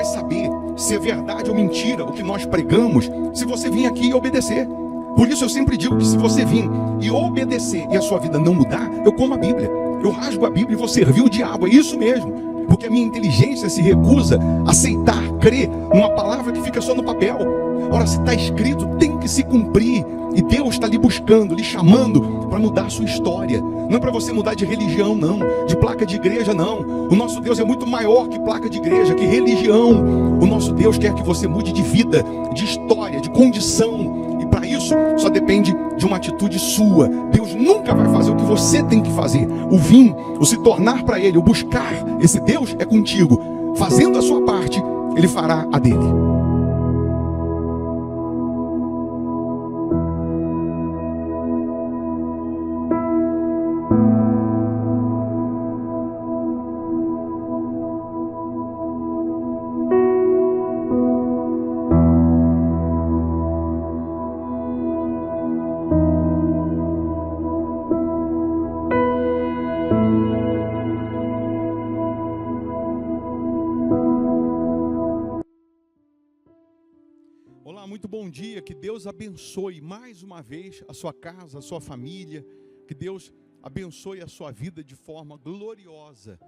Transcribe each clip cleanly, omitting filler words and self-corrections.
saber se é verdade ou mentira o que nós pregamos, se você vir aqui e obedecer. Por isso eu sempre digo que se você vir e obedecer e a sua vida não mudar, eu como a Bíblia, eu rasgo a Bíblia e vou servir o diabo, é isso mesmo. Porque a minha inteligência se recusa a aceitar, crer numa palavra que fica só no papel. Ora, se está escrito, tem que se cumprir. E Deus está lhe buscando, lhe chamando para mudar a sua história. Não é para você mudar de religião, não. De placa de igreja, não. O nosso Deus é muito maior que placa de igreja, que religião. O nosso Deus quer que você mude de vida, de história, de condição. E para isso, só depende de uma atitude sua. Deus nunca vai fazer o que você tem que fazer. O vir, o se tornar para Ele, o buscar esse Deus é contigo. Fazendo a sua parte, Ele fará a dele. Muito bom dia, que Deus abençoe mais uma vez a sua casa, a sua família, que Deus abençoe a sua vida de forma gloriosa.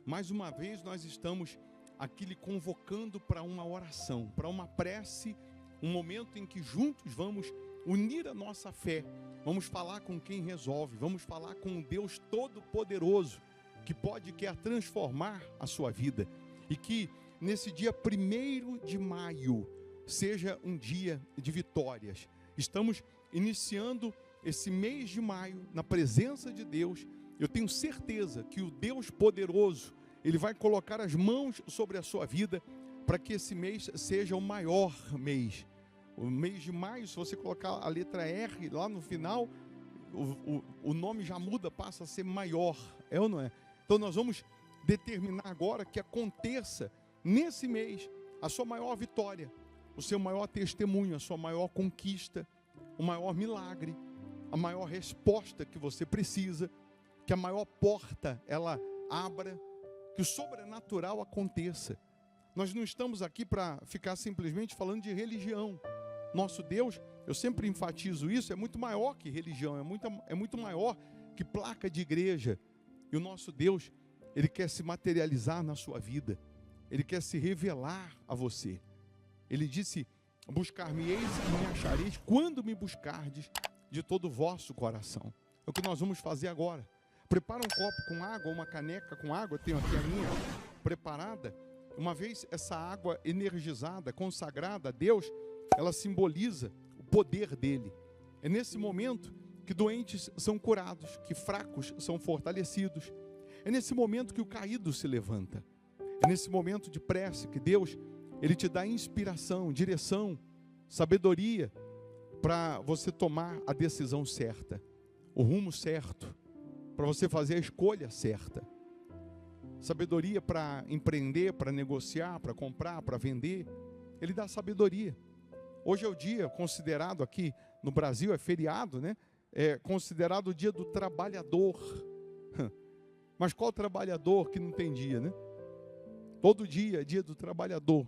Mais uma vez nós estamos aqui lhe convocando para uma oração, para uma prece, um momento em que juntos vamos unir a nossa fé, vamos falar com quem resolve, vamos falar com o Deus Todo-Poderoso, que quer transformar a sua vida, e que nesse dia 1º de maio, seja um dia de vitórias. Estamos iniciando esse mês de maio na presença de Deus. Eu tenho certeza que o Deus poderoso, Ele vai colocar as mãos sobre a sua vida para que esse mês seja o maior mês. O mês de maio, se você colocar a letra R lá no final, o nome já muda, passa a ser maior, é ou não é? Então nós vamos determinar agora que aconteça nesse mês a sua maior vitória, o seu maior testemunho, a sua maior conquista, o maior milagre, a maior resposta que você precisa, que a maior porta ela abra, que o sobrenatural aconteça. Nós não estamos aqui para ficar simplesmente falando de religião. Nosso Deus, eu sempre enfatizo isso, é muito maior que religião, é muito maior que placa de igreja. E o nosso Deus, Ele quer se materializar na sua vida, Ele quer se revelar a você. Ele disse: buscar-me-eis e me achareis quando me buscardes de todo o vosso coração. É o que nós vamos fazer agora. Prepara um copo com água, uma caneca com água, tenho aqui a minha preparada. Uma vez essa água energizada, consagrada a Deus, ela simboliza o poder dele. É nesse momento que doentes são curados, que fracos são fortalecidos. É nesse momento que o caído se levanta. É nesse momento de prece que Deus, Ele te dá inspiração, direção, sabedoria para você tomar a decisão certa, o rumo certo, para você fazer a escolha certa. Sabedoria para empreender, para negociar, para comprar, para vender. Ele dá sabedoria. Hoje é o dia considerado aqui no Brasil, é feriado, né? É considerado o dia do trabalhador. Mas qual trabalhador que não tem dia, né? Todo dia é dia do trabalhador.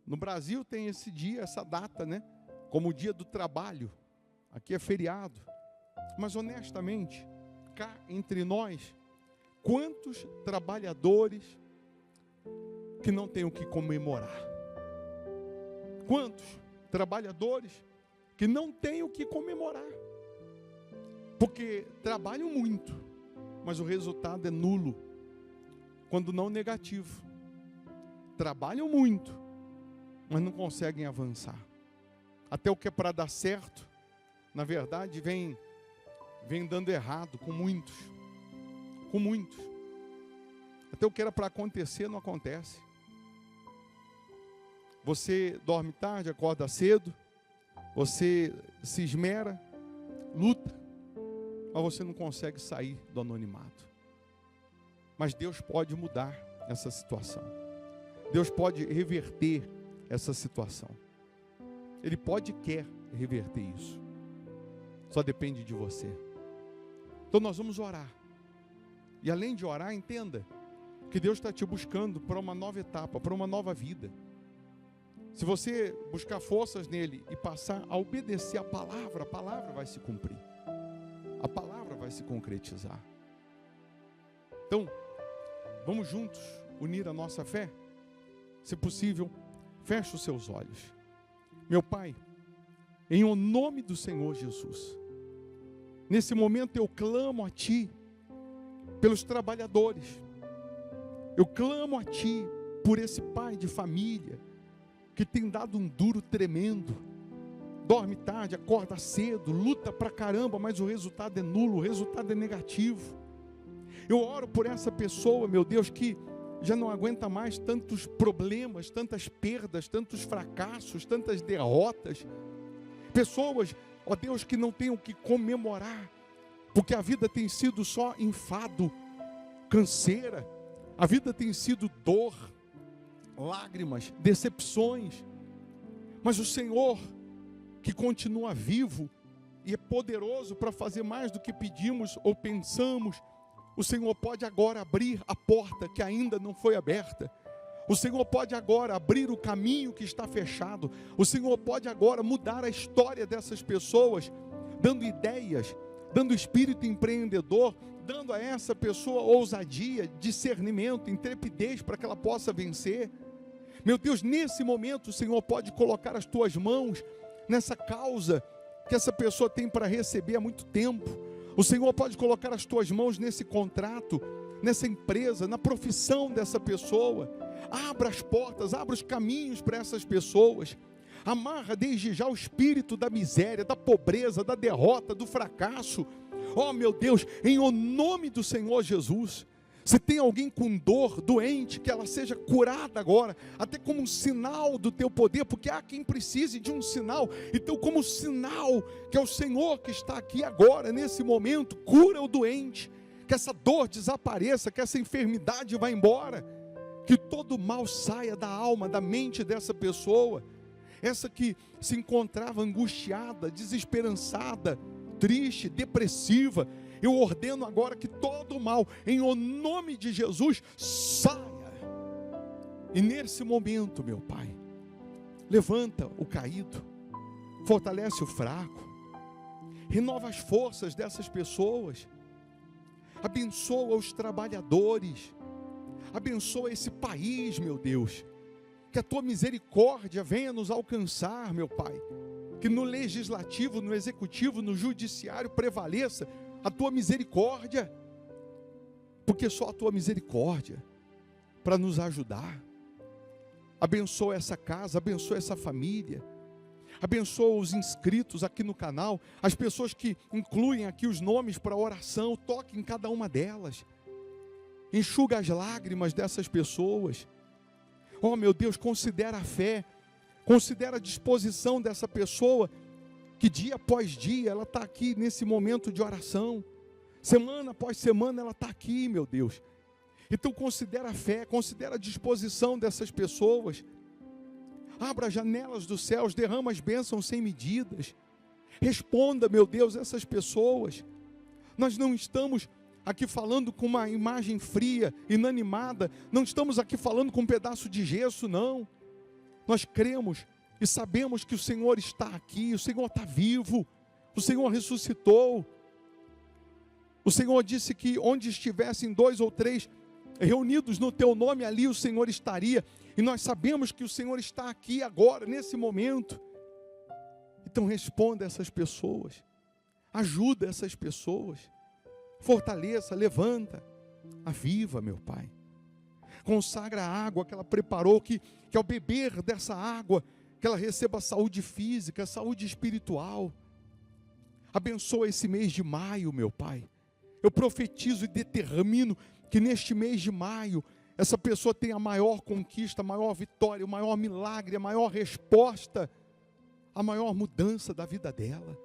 No Brasil tem esse dia, essa data, né? Como o dia do trabalho. Aqui é feriado. Mas honestamente, cá entre nós, quantos trabalhadores que não têm o que comemorar? Quantos trabalhadores que não têm o que comemorar? Porque trabalham muito, mas o resultado é nulo, quando não negativo. Trabalham muito, mas não conseguem avançar. Até o que é para dar certo, na verdade, vem dando errado com muitos. Com muitos. Até o que era para acontecer, não acontece. Você dorme tarde, acorda cedo, você se esmera, luta, mas você não consegue sair do anonimato. Mas Deus pode mudar essa situação. Deus pode reverter essa situação. Ele pode e quer reverter isso. Só depende de você. Então nós vamos orar. E além de orar, entenda que Deus está te buscando para uma nova etapa, para uma nova vida. Se você buscar forças nele e passar a obedecer a palavra vai se cumprir. A palavra vai se concretizar. Então, vamos juntos unir a nossa fé? Se possível, feche os seus olhos. Meu Pai, em o nome do Senhor Jesus, nesse momento eu clamo a Ti pelos trabalhadores. Eu clamo a Ti por esse pai de família que tem dado um duro tremendo. Dorme tarde, acorda cedo, luta pra caramba, mas o resultado é nulo, o resultado é negativo. Eu oro por essa pessoa, meu Deus, que já não aguenta mais tantos problemas, tantas perdas, tantos fracassos, tantas derrotas. Pessoas, ó Deus, que não têm o que comemorar, porque a vida tem sido só enfado, canseira, a vida tem sido dor, lágrimas, decepções. Mas o Senhor, que continua vivo e é poderoso para fazer mais do que pedimos ou pensamos, o Senhor pode agora abrir a porta que ainda não foi aberta. O Senhor pode agora abrir o caminho que está fechado. O Senhor pode agora mudar a história dessas pessoas, dando ideias, dando espírito empreendedor, dando a essa pessoa ousadia, discernimento, intrepidez para que ela possa vencer. Meu Deus, nesse momento o Senhor pode colocar as tuas mãos nessa causa que essa pessoa tem para receber há muito tempo. O Senhor pode colocar as tuas mãos nesse contrato, nessa empresa, na profissão dessa pessoa. Abra as portas, abra os caminhos para essas pessoas. Amarra desde já o espírito da miséria, da pobreza, da derrota, do fracasso. Oh meu Deus, em o nome do Senhor Jesus. Se tem alguém com dor, doente, que ela seja curada agora, até como um sinal do teu poder, porque há quem precise de um sinal. Então, como sinal que é o Senhor que está aqui agora, nesse momento, cura o doente, que essa dor desapareça, que essa enfermidade vá embora, que todo mal saia da alma, da mente dessa pessoa, essa que se encontrava angustiada, desesperançada, triste, depressiva. Eu ordeno agora que todo mal, em o nome de Jesus, saia. E nesse momento, meu Pai, levanta o caído, fortalece o fraco, renova as forças dessas pessoas, abençoa os trabalhadores, abençoa esse país, meu Deus, que a Tua misericórdia venha nos alcançar, meu Pai, que no legislativo, no executivo, no judiciário prevaleça a Tua misericórdia, porque só a Tua misericórdia para nos ajudar. Abençoa essa casa, abençoa essa família, abençoa os inscritos aqui no canal, as pessoas que incluem aqui os nomes para oração, toque em cada uma delas, enxuga as lágrimas dessas pessoas. Oh meu Deus, considera a fé, considera a disposição dessa pessoa, que dia após dia ela está aqui nesse momento de oração, semana após semana ela está aqui, meu Deus. Então considera a fé, considera a disposição dessas pessoas. Abra as janelas dos céus, derrama as bênçãos sem medidas. Responda, meu Deus, essas pessoas. Nós não estamos aqui falando com uma imagem fria, inanimada, não estamos aqui falando com um pedaço de gesso, não. Nós cremos e sabemos que o Senhor está aqui, o Senhor está vivo, o Senhor ressuscitou. O Senhor disse que onde estivessem 2 ou 3 reunidos no Teu nome, ali o Senhor estaria. E nós sabemos que o Senhor está aqui agora, nesse momento. Então responda essas pessoas, ajuda essas pessoas, fortaleça, levanta, aviva, meu Pai. Consagra a água que ela preparou, que ao beber dessa água, que ela receba saúde física, saúde espiritual. Abençoa esse mês de maio, meu Pai. Eu profetizo e determino que neste mês de maio, essa pessoa tenha a maior conquista, a maior vitória, o maior milagre, a maior resposta, a maior mudança da vida dela.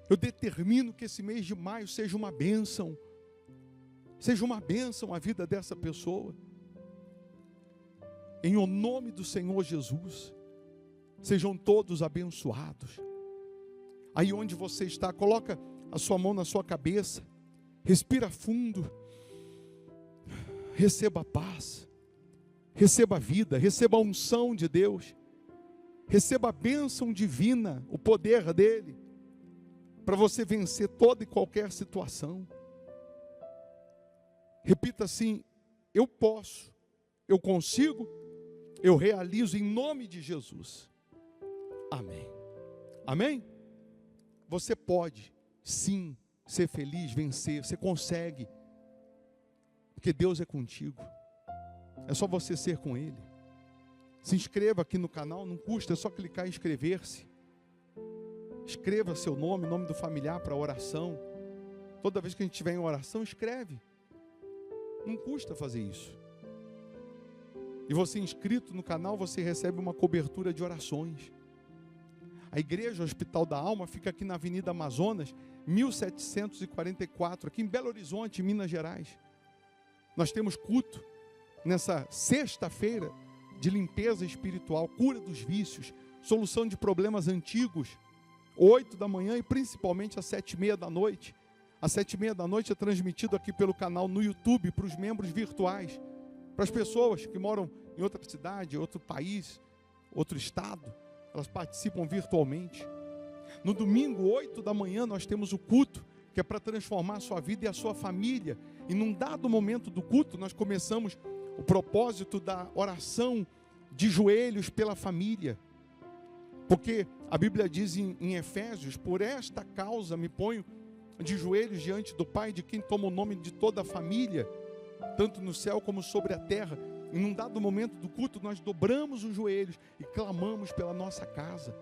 Eu determino que esse mês de maio seja uma bênção a vida dessa pessoa. Em o nome do Senhor Jesus, sejam todos abençoados. Aí onde você está, coloca a sua mão na sua cabeça, respira fundo, receba a paz, receba a vida, receba a unção de Deus, Receba a bênção divina, o poder dele, para você vencer toda e qualquer situação. Repita assim: eu posso, eu consigo, eu realizo em nome de Jesus. Amém. Amém? Você pode, sim, ser feliz, vencer, você consegue, porque Deus é contigo. É só você ser com Ele. Se inscreva aqui no canal, não custa, é só clicar em inscrever-se. Escreva seu nome, nome do familiar para oração. Toda vez que a gente estiver em oração, escreve. Não custa fazer isso. E você inscrito no canal, você recebe uma cobertura de orações. A Igreja Hospital da Alma fica aqui na Avenida Amazonas, 1744, aqui em Belo Horizonte, Minas Gerais. Nós temos culto nessa sexta-feira de limpeza espiritual, cura dos vícios, solução de problemas antigos, 8 da manhã e principalmente às 7h30 da noite. Às 7h30 da noite é transmitido aqui pelo canal no YouTube para os membros virtuais, para as pessoas que moram em outra cidade, outro país, outro estado, elas participam virtualmente. No domingo, 8 da manhã, nós temos o culto, que é para transformar a sua vida e a sua família. E num dado momento do culto, nós começamos o propósito da oração de joelhos pela família. Porque a Bíblia diz em Efésios: por esta causa me ponho de joelhos diante do Pai, de quem toma o nome de toda a família, tanto no céu como sobre a terra. E num dado momento do culto, nós dobramos os joelhos e clamamos pela nossa casa.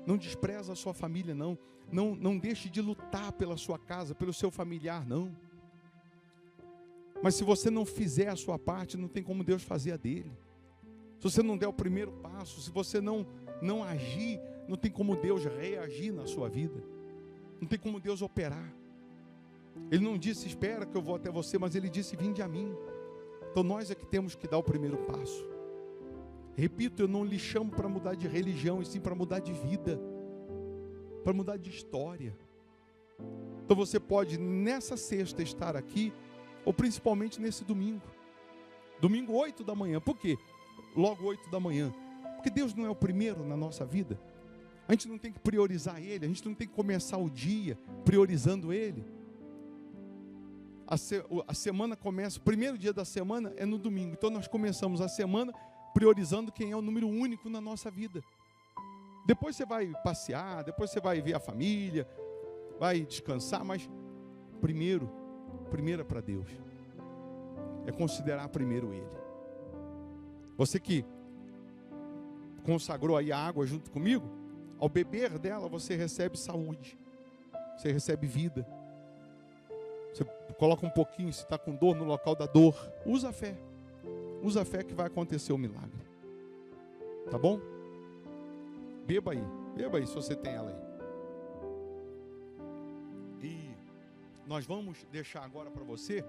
Não despreza a sua família, não. Não deixe de lutar pela sua casa, pelo seu familiar, não. Mas se você não fizer a sua parte, não tem como Deus fazer a dele. Se você não der o primeiro passo, se você não agir, não tem como Deus reagir na sua vida. Não tem como Deus operar. Ele não disse: espera que eu vou até você, mas ele disse: vinde a mim. Então nós é que temos que dar o primeiro passo. Repito, eu não lhe chamo para mudar de religião, e sim para mudar de vida, para mudar de história. Então você pode nessa sexta estar aqui, ou principalmente nesse domingo. Domingo 8 da manhã. Por quê? Logo 8 da manhã. Porque Deus não é o primeiro na nossa vida. A gente não tem que priorizar Ele. A gente não tem que começar o dia priorizando Ele. A semana começa, o primeiro dia da semana é no domingo. Então nós começamos a semana priorizando quem é o número único na nossa vida. Depois você vai passear, depois você vai ver a família, vai descansar, mas primeiro é para Deus. É considerar primeiro Ele. Você que consagrou aí a água junto comigo, ao beber dela você recebe saúde, você recebe vida. Você coloca um pouquinho, se está com dor, no local da dor. Usa a fé. Usa a fé que vai acontecer o milagre. Tá bom? Beba aí se você tem ela aí. E nós vamos deixar agora para você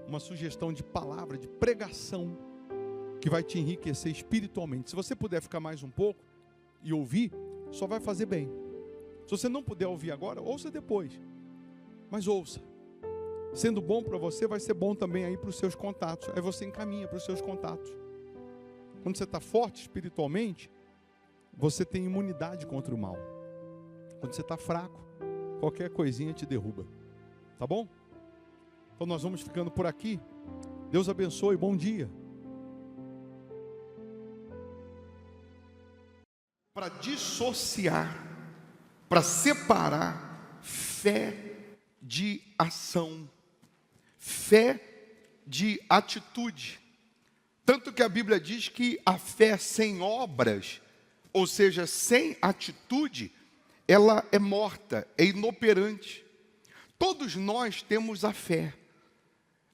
uma sugestão de palavra, de pregação, que vai te enriquecer espiritualmente. Se você puder ficar mais um pouco e ouvir, só vai fazer bem. Se você não puder ouvir agora, ouça depois. Mas ouça. Sendo bom para você, vai ser bom também aí para os seus contatos. Aí você encaminha para os seus contatos. Quando você está forte espiritualmente, você tem imunidade contra o mal. Quando você está fraco, qualquer coisinha te derruba. Tá bom? Então nós vamos ficando por aqui. Deus abençoe, bom dia. Para dissociar, para separar fé de ação, fé de atitude. Tanto que a Bíblia diz que a fé sem obras, ou seja, sem atitude, ela é morta, é inoperante. Todos nós temos a fé.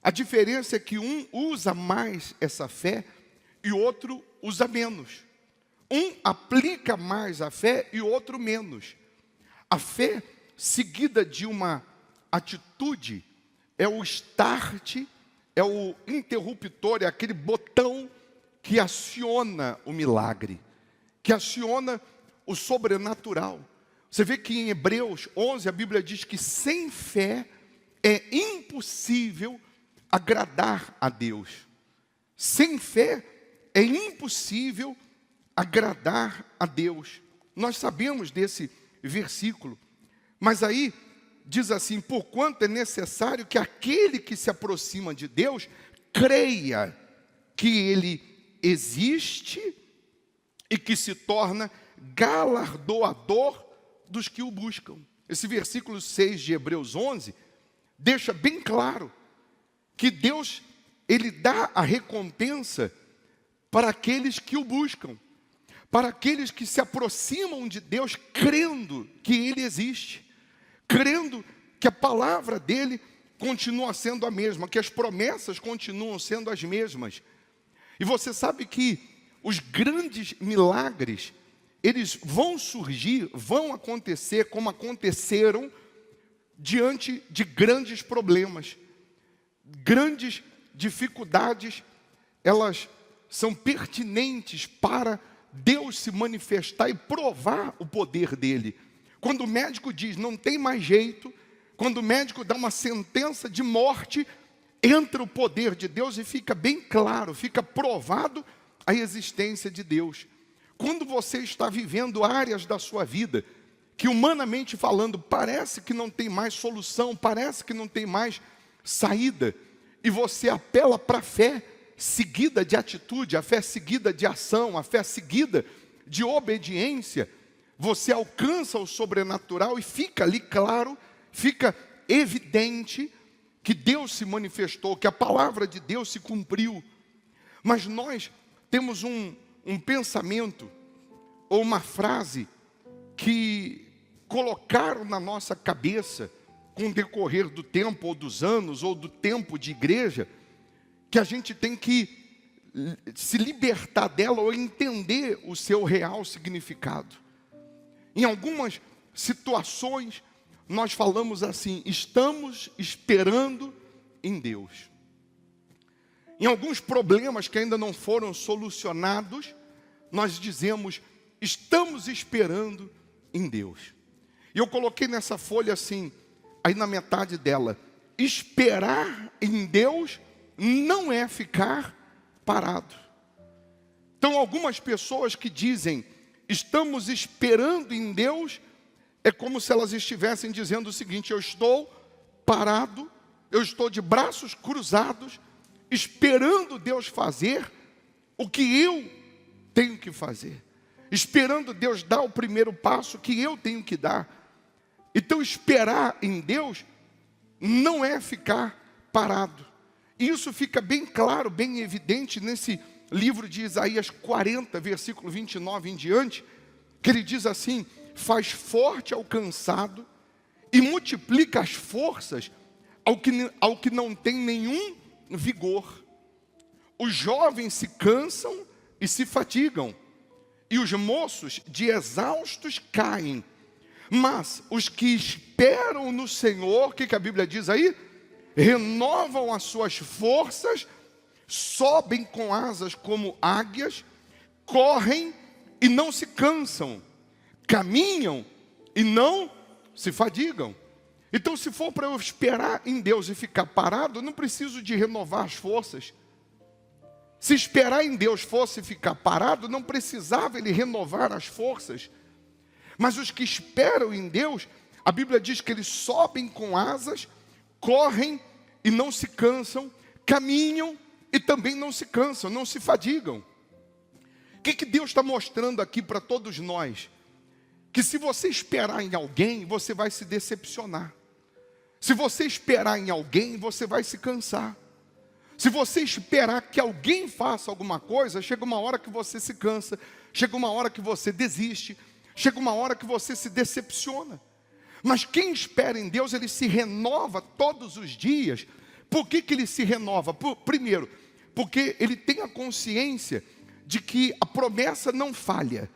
A diferença é que um usa mais essa fé e o outro usa menos. Um aplica mais a fé e o outro menos. A fé seguida de uma atitude é o start, é o interruptor, é aquele botão que aciona o milagre, que aciona o sobrenatural. Você vê que em Hebreus 11 a Bíblia diz que sem fé é impossível agradar a Deus. Sem fé é impossível agradar a Deus. Nós sabemos desse versículo, mas aí diz assim: porquanto é necessário que aquele que se aproxima de Deus creia que Ele existe e que se torna galardoador dos que o buscam. Esse versículo 6 de Hebreus 11 deixa bem claro que Deus, Ele dá a recompensa para aqueles que o buscam, para aqueles que se aproximam de Deus crendo que Ele existe, crendo que a palavra dEle continua sendo a mesma, que as promessas continuam sendo as mesmas. E você sabe que os grandes milagres, eles vão surgir, vão acontecer como aconteceram diante de grandes problemas. Grandes dificuldades, elas são pertinentes para Deus se manifestar e provar o poder dEle. Quando o médico diz, não tem mais jeito, quando o médico dá uma sentença de morte, entra o poder de Deus e fica bem claro, fica provado a existência de Deus. Quando você está vivendo áreas da sua vida que, humanamente falando, parece que não tem mais solução, parece que não tem mais saída, e você apela para a fé seguida de atitude, a fé seguida de ação, a fé seguida de obediência, você alcança o sobrenatural e fica ali claro, fica evidente que Deus se manifestou, que a palavra de Deus se cumpriu. Mas nós temos um pensamento ou uma frase que colocaram na nossa cabeça com o decorrer do tempo ou dos anos ou do tempo de igreja, que a gente tem que se libertar dela ou entender o seu real significado. Em algumas situações nós falamos assim: estamos esperando em Deus. Em alguns problemas que ainda não foram solucionados, nós dizemos: estamos esperando em Deus. E eu coloquei nessa folha assim, aí na metade dela: esperar em Deus não é ficar parado. Então, algumas pessoas que dizem estamos esperando em Deus, é como se elas estivessem dizendo o seguinte: eu estou parado, eu estou de braços cruzados, esperando Deus fazer o que eu tenho que fazer, esperando Deus dar o primeiro passo que eu tenho que dar. Então, esperar em Deus não é ficar parado. Isso fica bem claro, bem evidente nesse livro de Isaías 40, versículo 29 em diante, que ele diz assim: faz forte ao cansado e multiplica as forças ao que não tem nenhum vigor. Os jovens se cansam e se fatigam, e os moços de exaustos caem. Mas os que esperam no Senhor, o que a Bíblia diz aí? Renovam as suas forças, sobem com asas como águias, correm e não se cansam, caminham e não se fadigam. Então, se for para eu esperar em Deus e ficar parado, eu não preciso de renovar as forças. Se esperar em Deus fosse ficar parado, não precisava Ele renovar as forças. Mas os que esperam em Deus, a Bíblia diz que eles sobem com asas, correm e não se cansam, caminham e também não se cansam, não se fadigam. O que Deus está mostrando aqui para todos nós? Que se você esperar em alguém, você vai se decepcionar. Se você esperar em alguém, você vai se cansar. Se você esperar que alguém faça alguma coisa, chega uma hora que você se cansa, chega uma hora que você desiste, chega uma hora que você se decepciona. Mas quem espera em Deus, ele se renova todos os dias. Por que ele se renova? Primeiro, porque ele tem a consciência de que a promessa não falha.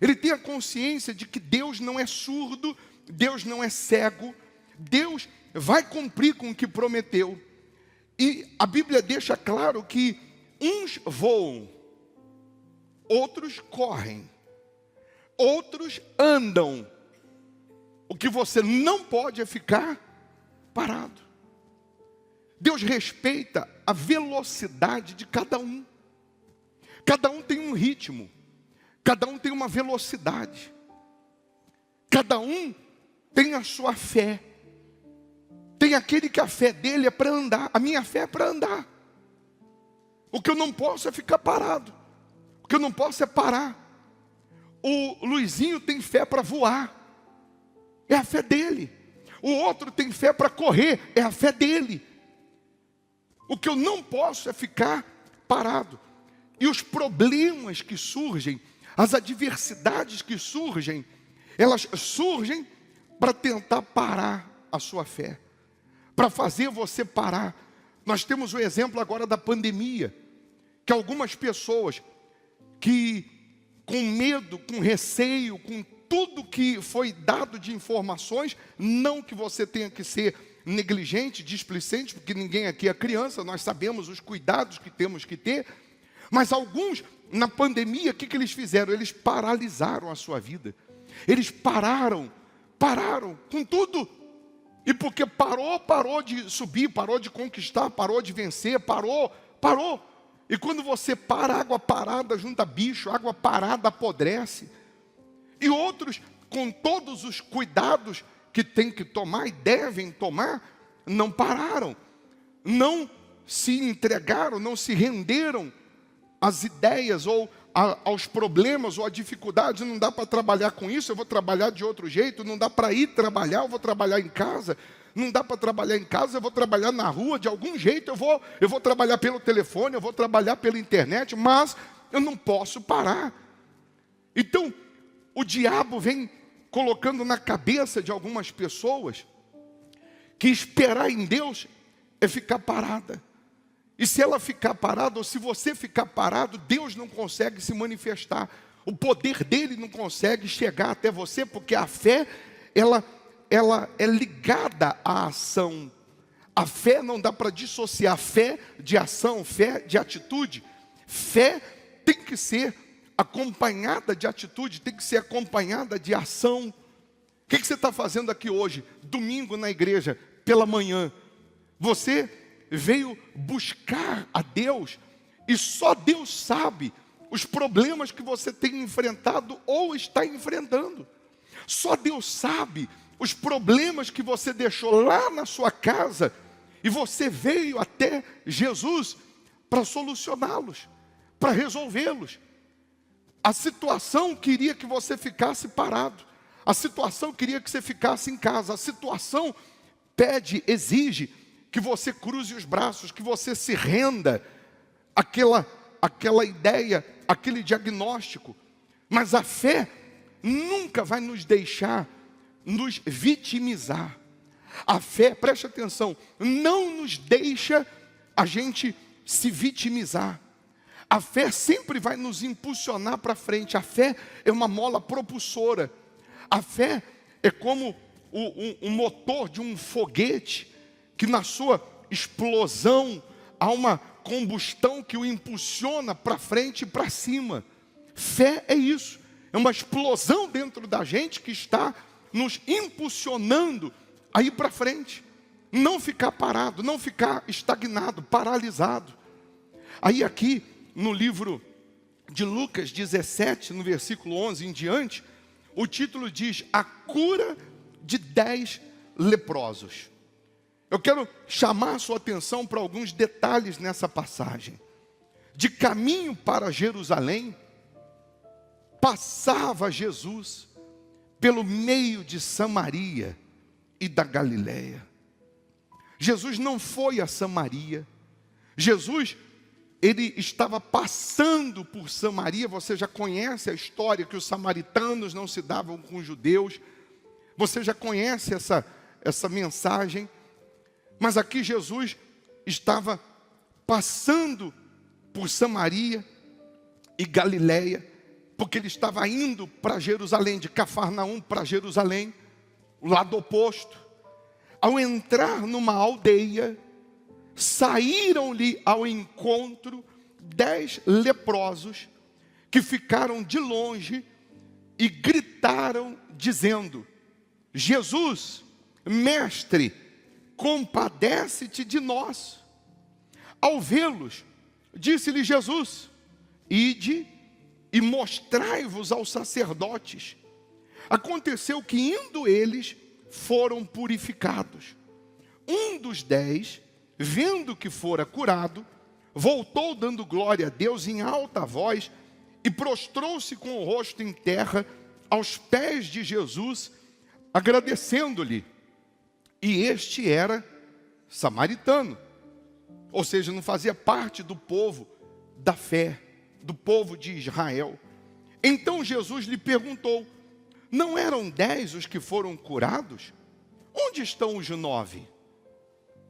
Ele tem a consciência de que Deus não é surdo, Deus não é cego, Deus vai cumprir com o que prometeu. E a Bíblia deixa claro que uns voam, outros correm, outros andam. O que você não pode é ficar parado. Deus respeita a velocidade de cada um. Cada um tem um ritmo. Cada um tem uma velocidade. Cada um tem a sua fé. Tem aquele que a fé dele é para andar. A minha fé é para andar. O que eu não posso é ficar parado. O que eu não posso é parar. O Luizinho tem fé para voar. É a fé dele. O outro tem fé para correr. É a fé dele. O que eu não posso é ficar parado. E os problemas que surgem, as adversidades que surgem, elas surgem para tentar parar a sua fé, para fazer você parar. Nós temos o exemplo agora da pandemia, que algumas pessoas que com medo, com receio, com tudo que foi dado de informações, não que você tenha que ser negligente, displicente, porque ninguém aqui é criança, nós sabemos os cuidados que temos que ter, mas alguns, na pandemia, o que eles fizeram? Eles paralisaram a sua vida. Eles pararam com tudo. E porque parou de subir, parou de conquistar, parou de vencer, parou. E quando você para, água parada junta bicho, água parada apodrece. E outros, com todos os cuidados que tem que tomar e devem tomar, não pararam. Não se entregaram, não se renderam às ideias ou aos problemas ou à dificuldade. Não dá para trabalhar com isso, eu vou trabalhar de outro jeito. Não dá para ir trabalhar, eu vou trabalhar em casa. Não dá para trabalhar em casa, eu vou trabalhar na rua, de algum jeito eu vou trabalhar pelo telefone, eu vou trabalhar pela internet, mas eu não posso parar. Então, o diabo vem colocando na cabeça de algumas pessoas que esperar em Deus é ficar parada. E se ela ficar parada, ou se você ficar parado, Deus não consegue se manifestar. O poder dele não consegue chegar até você, porque a fé, ela é ligada à ação. A fé não dá para dissociar fé de ação, fé de atitude. Fé tem que ser acompanhada de atitude, tem que ser acompanhada de ação. O que você está fazendo aqui hoje, domingo na igreja, pela manhã? Você veio buscar a Deus, e só Deus sabe os problemas que você tem enfrentado ou está enfrentando. Só Deus sabe os problemas que você deixou lá na sua casa, e você veio até Jesus para solucioná-los, para resolvê-los. A situação queria que você ficasse parado. A situação queria que você ficasse em casa. A situação pede, exige que você cruze os braços, que você se renda àquela ideia, aquele diagnóstico. Mas a fé nunca vai nos deixar nos vitimizar. A fé, preste atenção, não nos deixa a gente se vitimizar. A fé sempre vai nos impulsionar para frente. A fé é uma mola propulsora. A fé é como o motor de um foguete, que na sua explosão há uma combustão que o impulsiona para frente e para cima. Fé é isso. É uma explosão dentro da gente que está nos impulsionando a ir para frente. Não ficar parado, não ficar estagnado, paralisado. Aí aqui no livro de Lucas 17, no versículo 11 em diante, o título diz: a cura de 10 leprosos. Eu quero chamar a sua atenção para alguns detalhes nessa passagem. De caminho para Jerusalém, passava Jesus pelo meio de Samaria e da Galileia. Jesus não foi a Samaria. Jesus, ele estava passando por Samaria. Você já conhece a história que os samaritanos não se davam com os judeus. Você já conhece essa mensagem. Mas aqui Jesus estava passando por Samaria e Galileia, porque ele estava indo para Jerusalém, de Cafarnaum para Jerusalém, o lado oposto. Ao entrar numa aldeia, saíram-lhe ao encontro 10 leprosos, que ficaram de longe e gritaram, dizendo: Jesus, mestre, compadece-te de nós. Ao vê-los, disse-lhe Jesus: ide e mostrai-vos aos sacerdotes. Aconteceu que indo eles, foram purificados. Um dos 10, vendo que fora curado, voltou dando glória a Deus em alta voz e prostrou-se com o rosto em terra aos pés de Jesus, agradecendo-lhe. E este era samaritano, ou seja, não fazia parte do povo da fé, do povo de Israel. Então Jesus lhe perguntou: não eram 10 os que foram curados? Onde estão os 9?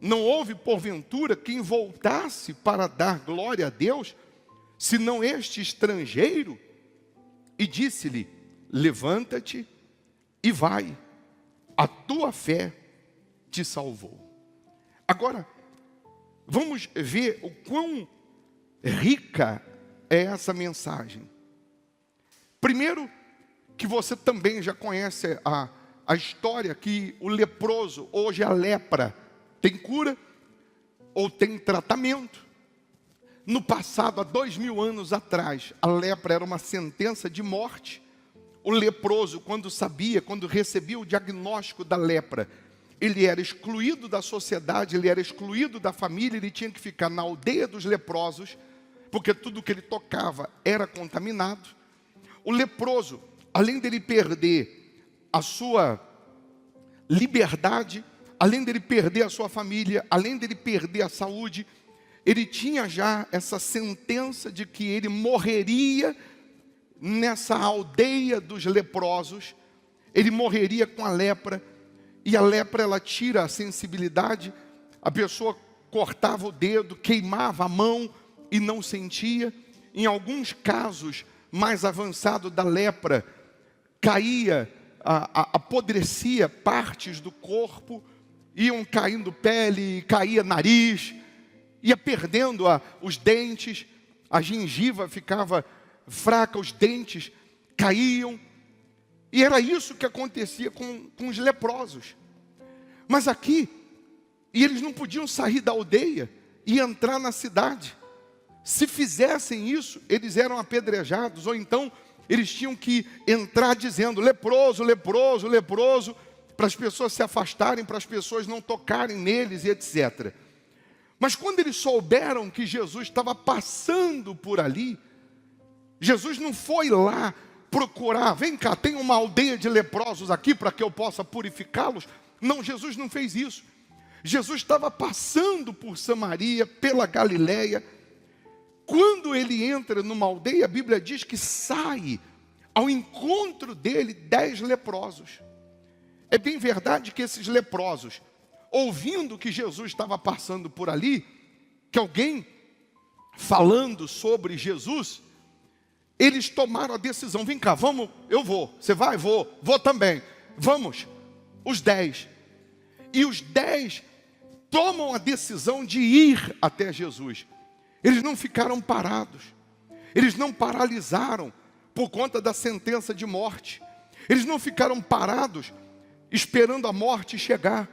Não houve, porventura, quem voltasse para dar glória a Deus, senão este estrangeiro? E disse-lhe: levanta-te e vai, a tua fé te salvou. Agora, vamos ver o quão rica é essa mensagem. Primeiro, que você também já conhece a história que o leproso, hoje a lepra, tem cura ou tem tratamento. No passado, há 2000 anos atrás, a lepra era uma sentença de morte. O leproso, quando recebia o diagnóstico da lepra, ele era excluído da sociedade, ele era excluído da família, ele tinha que ficar na aldeia dos leprosos, porque tudo que ele tocava era contaminado. O leproso, além dele perder a sua liberdade, além dele perder a sua família, além dele perder a saúde, ele tinha já essa sentença de que ele morreria nessa aldeia dos leprosos, ele morreria com a lepra, e a lepra ela tira a sensibilidade, a pessoa cortava o dedo, queimava a mão e não sentia. Em alguns casos mais avançados da lepra, caía, apodrecia partes do corpo, iam caindo pele, caía nariz, ia perdendo os dentes, a gengiva ficava fraca, os dentes caíam. E era isso que acontecia com os leprosos. Mas aqui, e eles não podiam sair da aldeia e entrar na cidade. Se fizessem isso, eles eram apedrejados, ou então eles tinham que entrar dizendo: leproso, leproso, leproso, para as pessoas se afastarem, para as pessoas não tocarem neles e etc. Mas quando eles souberam que Jesus estava passando por ali, Jesus não foi lá procurar: vem cá, tem uma aldeia de leprosos aqui para que eu possa purificá-los. Não, Jesus não fez isso. Jesus estava passando por Samaria, pela Galileia. Quando ele entra numa aldeia, a Bíblia diz que sai ao encontro dele 10 leprosos. É bem verdade que esses leprosos, ouvindo que Jesus estava passando por ali, que alguém falando sobre Jesus, eles tomaram a decisão: vem cá, vamos, eu vou, você vai? Vou também, vamos, os 10. E os 10 tomam a decisão de ir até Jesus. Eles não ficaram parados, eles não paralisaram por conta da sentença de morte, eles não ficaram parados esperando a morte chegar,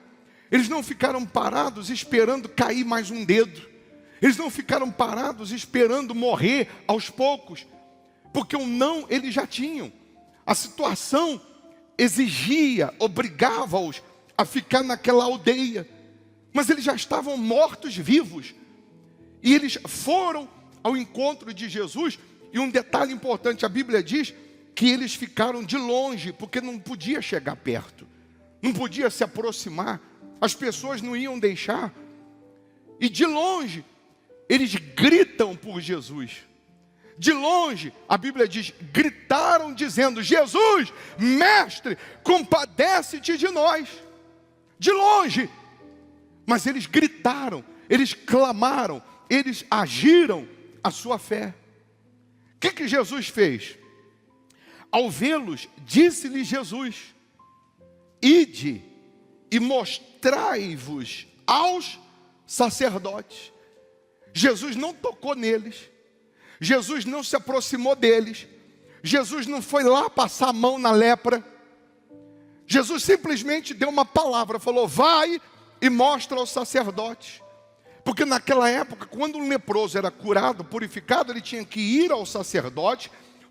eles não ficaram parados esperando cair mais um dedo, eles não ficaram parados esperando morrer aos poucos, porque o não eles já tinham. A situação exigia, obrigava-os a ficar naquela aldeia, mas eles já estavam mortos-vivos, e eles foram ao encontro de Jesus. E um detalhe importante, a Bíblia diz que eles ficaram de longe, porque não podia chegar perto, não podia se aproximar, as pessoas não iam deixar, e de longe, eles gritam por Jesus. De longe, a Bíblia diz, gritaram dizendo: Jesus, mestre, compadece-te de nós. De longe, mas eles gritaram, eles clamaram, eles agiram a sua fé. O que Jesus fez? Ao vê-los, disse-lhe Jesus: ide e mostrai-vos aos sacerdotes. Jesus não tocou neles, Jesus não se aproximou deles, Jesus não foi lá passar a mão na lepra. Jesus simplesmente deu uma palavra, falou: vai e mostra aos sacerdotes. Porque naquela época, quando um leproso era curado, purificado, ele tinha que ir ao sacerdote.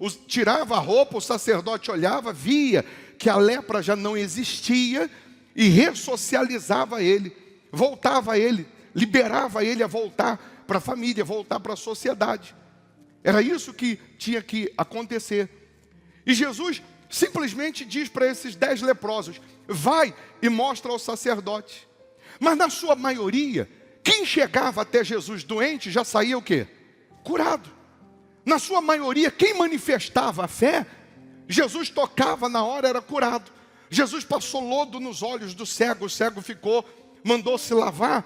tirava a roupa, o sacerdote olhava, via que a lepra já não existia e ressocializava ele, voltava a ele, liberava ele a voltar para a família, voltar para a sociedade. Era isso que tinha que acontecer. E Jesus simplesmente diz para esses 10 leprosos: vai e mostra ao sacerdote. Mas na sua maioria, quem chegava até Jesus doente já saía o quê? Curado. Na sua maioria, quem manifestava a fé, Jesus tocava na hora, era curado. Jesus passou lodo nos olhos do cego, o cego ficou, mandou se lavar,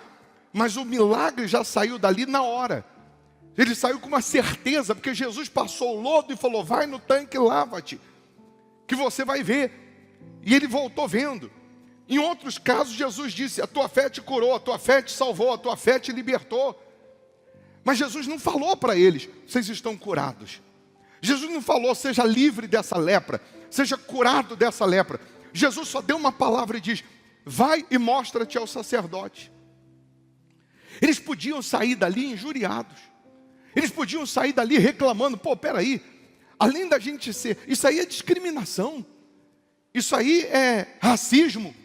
mas o milagre já saiu dali na hora. Ele saiu com uma certeza, porque Jesus passou o lodo e falou: vai no tanque, lava-te, que você vai ver. E ele voltou vendo. Em outros casos, Jesus disse: a tua fé te curou, a tua fé te salvou, a tua fé te libertou. Mas Jesus não falou para eles: vocês estão curados. Jesus não falou: seja livre dessa lepra, seja curado dessa lepra. Jesus só deu uma palavra e diz: vai e mostra-te ao sacerdote. Eles podiam sair dali injuriados. Eles podiam sair dali reclamando: pô, peraí, além da gente ser... Isso aí é discriminação. Isso aí é racismo.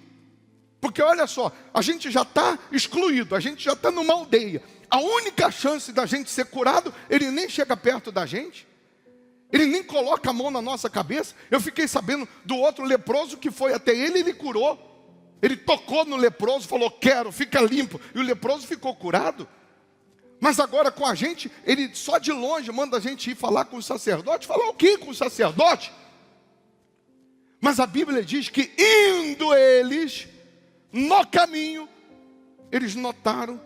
Porque olha só, a gente já está excluído, a gente já está numa aldeia. A única chance da gente ser curado, ele nem chega perto da gente. Ele nem coloca a mão na nossa cabeça. Eu fiquei sabendo do outro leproso que foi até ele, ele curou. Ele tocou no leproso, falou: quero, fica limpo. E o leproso ficou curado. Mas agora com a gente, ele só de longe manda a gente ir falar com o sacerdote. Falar o quê com o sacerdote? Mas a Bíblia diz que indo eles, no caminho, eles notaram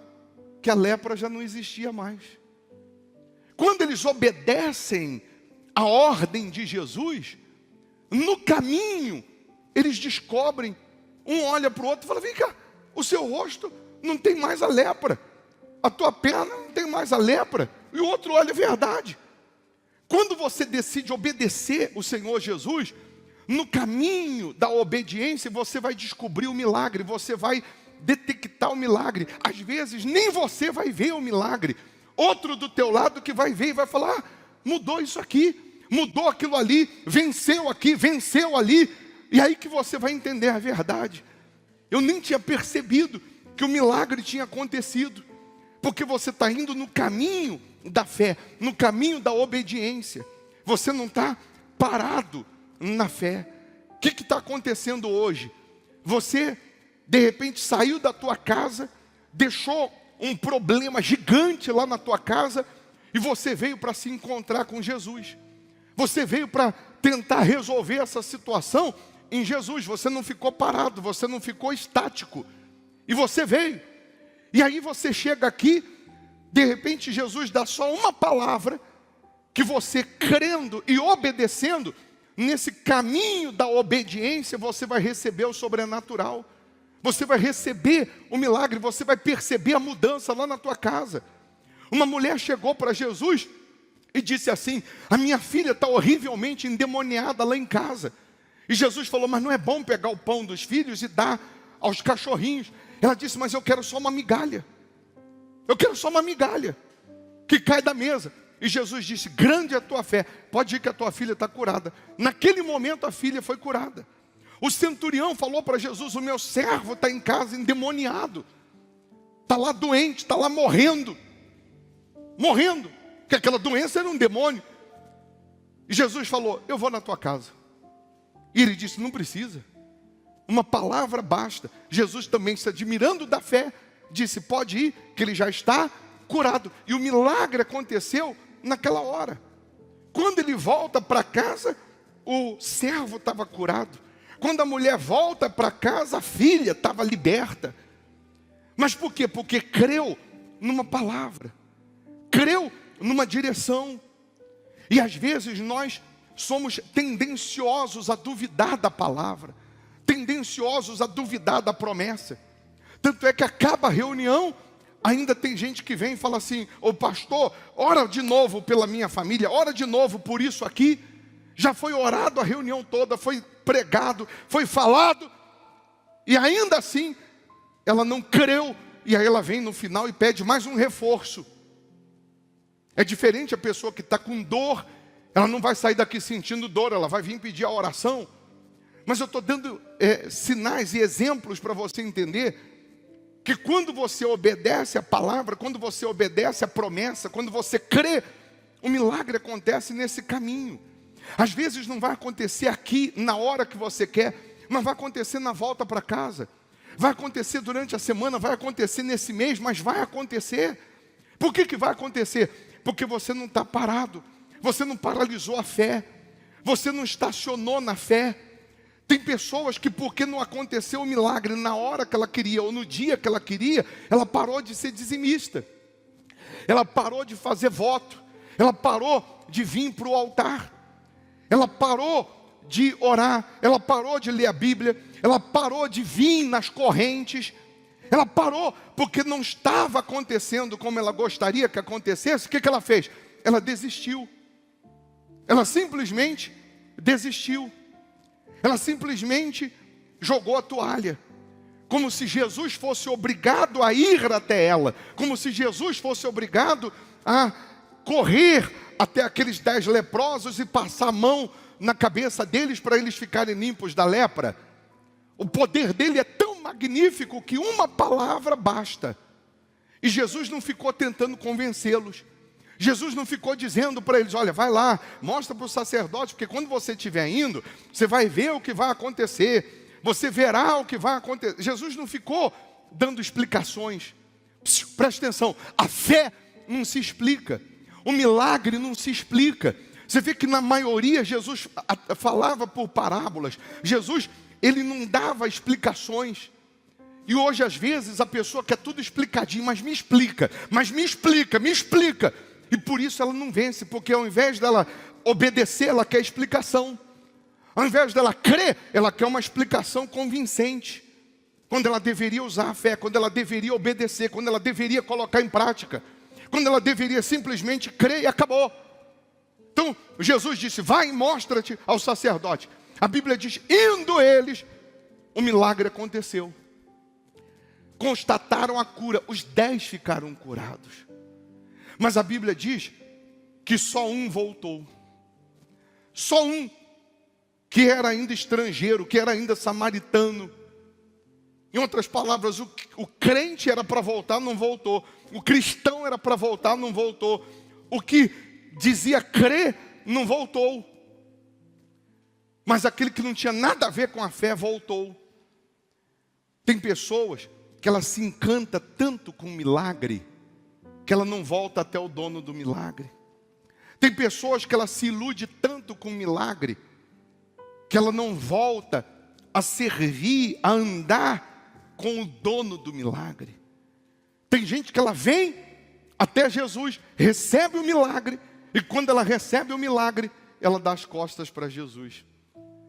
que a lepra já não existia mais. Quando eles obedecem a ordem de Jesus, no caminho, eles descobrem, um olha para o outro e fala: vem cá, o seu rosto não tem mais a lepra, a tua perna não tem mais a lepra. E o outro olha: é verdade. Quando você decide obedecer o Senhor Jesus, no caminho da obediência, você vai descobrir o milagre, você vai detectar o milagre. Às vezes nem você vai ver o milagre, outro do teu lado que vai ver e vai falar: ah, mudou isso aqui, mudou aquilo ali, venceu aqui, venceu ali. E aí que você vai entender a verdade. Eu nem tinha percebido que o milagre tinha acontecido, porque você está indo no caminho da fé, no caminho da obediência. Você não está parado na fé. O que está acontecendo hoje? Você de repente saiu da tua casa, deixou um problema gigante lá na tua casa, e você veio para se encontrar com Jesus. Você veio para tentar resolver essa situação em Jesus. Você não ficou parado, você não ficou estático. E você veio. E aí você chega aqui, de repente Jesus dá só uma palavra, que você crendo e obedecendo, nesse caminho da obediência, você vai receber o sobrenatural. Você vai receber o milagre, você vai perceber a mudança lá na tua casa. Uma mulher chegou para Jesus e disse assim: a minha filha está horrivelmente endemoniada lá em casa. E Jesus falou: mas não é bom pegar o pão dos filhos e dar aos cachorrinhos? Ela disse: mas eu quero só uma migalha. Eu quero só uma migalha que cai da mesa. E Jesus disse: grande é a tua fé, pode ir que a tua filha está curada. Naquele momento a filha foi curada. O centurião falou para Jesus: o meu servo está em casa endemoniado, está lá doente, está lá morrendo, porque aquela doença era um demônio. E Jesus falou: eu vou na tua casa. E ele disse: não precisa, uma palavra basta. Jesus também, se admirando da fé, disse: pode ir, que ele já está curado. E o milagre aconteceu naquela hora. Quando ele volta para casa, o servo estava curado. Quando a mulher volta para casa, a filha estava liberta. Mas por quê? Porque creu numa palavra, creu numa direção. E às vezes nós somos tendenciosos a duvidar da palavra, tendenciosos a duvidar da promessa. Tanto é que acaba a reunião, ainda tem gente que vem e fala assim: ô pastor, ora de novo pela minha família, ora de novo por isso aqui. Já foi orado a reunião toda, foi pregado, foi falado, e ainda assim ela não creu. E aí ela vem no final e pede mais um reforço. É diferente a pessoa que está com dor Ela não vai sair daqui sentindo dor, ela vai vir pedir a oração. Mas eu estou dando sinais e exemplos para você entender que quando você obedece a palavra, quando você obedece a promessa, quando você crê, o milagre acontece nesse caminho. Às vezes não vai acontecer aqui, na hora que você quer, mas vai acontecer na volta para casa. Vai acontecer durante a semana, vai acontecer nesse mês, mas vai acontecer. Por que vai acontecer? Porque você não está parado, você não paralisou a fé, você não estacionou na fé. Tem pessoas que, porque não aconteceu o milagre na hora que ela queria, ou no dia que ela queria, ela parou de ser dizimista, ela parou de fazer voto, ela parou de vir para o altar, ela parou de orar, ela parou de ler a Bíblia, ela parou de vir nas correntes, ela parou porque não estava acontecendo como ela gostaria que acontecesse. O que ela fez? Ela desistiu, ela simplesmente desistiu. Ela simplesmente jogou a toalha, como se Jesus fosse obrigado a ir até ela, como se Jesus fosse obrigado a correr até aqueles 10 leprosos e passar a mão na cabeça deles para eles ficarem limpos da lepra. O poder dele é tão magnífico que uma palavra basta. E Jesus não ficou tentando convencê-los. Jesus não ficou dizendo para eles, olha, vai lá, mostra para o sacerdote, porque quando você estiver indo, você vai ver o que vai acontecer, você verá o que vai acontecer. Jesus não ficou dando explicações. Presta atenção, a fé não se explica, o milagre não se explica. Você vê que na maioria Jesus falava por parábolas, Jesus, ele não dava explicações. E hoje às vezes a pessoa quer tudo explicadinho, mas me explica, me explica. E por isso ela não vence, porque ao invés dela obedecer, ela quer explicação. Ao invés dela crer, ela quer uma explicação convincente. Quando ela deveria usar a fé, quando ela deveria obedecer, quando ela deveria colocar em prática, quando ela deveria simplesmente crer e acabou. Então Jesus disse, vai e mostra-te ao sacerdote. A Bíblia diz, indo eles, o milagre aconteceu. Constataram a cura, os 10 ficaram curados. Mas a Bíblia diz que só um voltou. Só um, que era ainda estrangeiro, que era ainda samaritano. Em outras palavras, o crente era para voltar, não voltou. O cristão era para voltar, não voltou. O que dizia crer, não voltou. Mas aquele que não tinha nada a ver com a fé, voltou. Tem pessoas que ela se encanta tanto com o milagre, que ela não volta até o dono do milagre. Tem pessoas que ela se ilude tanto com o milagre, que ela não volta a servir, a andar com o dono do milagre. Tem gente que ela vem até Jesus, recebe o milagre, e quando ela recebe o milagre, ela dá as costas para Jesus.